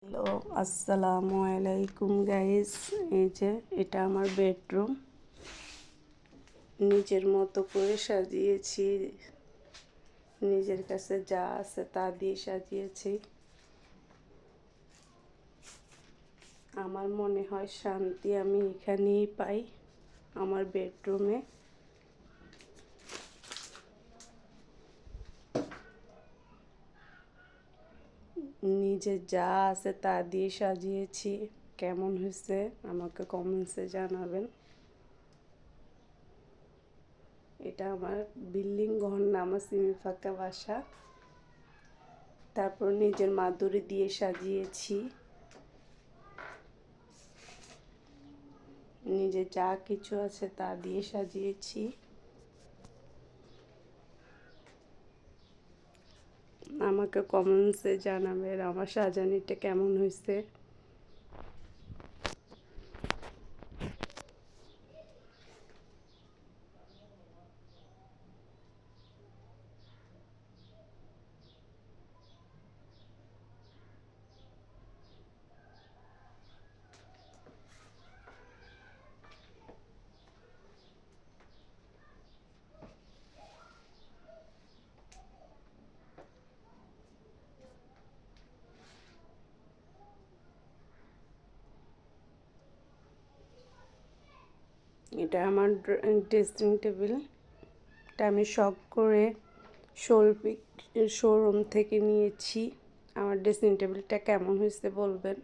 Hello, আসসালামু আলাইকুম guys. এই যে এটা আমার বেডরুম, নিজের মতো করে সাজিয়েছি, নিজের কাছে যা আছে তা দিয়ে সাজিয়েছি। আমার মনে হয় শান্তি আমি এখানেই পাই, আমার বেডরুমে। নিজে যা আছে তা দিয়ে সাজিয়েছি। কেমন হয়েছে আমাকে কমেন্টসে জানাবেন। এটা আমার বিল্ডিং ঘর না, আমার সিমি ফাঁকা বাসা। তারপর নিজের মাদুরি দিয়ে সাজিয়েছি, নিজে যা কিছু আছে তা দিয়ে সাজিয়েছি। আমাকে কমেন্টসে জানাবেন আমার সাজানিটা কেমন হয়েছে। এটা আমার ড্রেসিং টেবিল। এটা আমি শখ করে শোরুম থেকে নিয়েছি। আমার ড্রেসিং টেবিলটা কেমন হয়েছে বলবেন।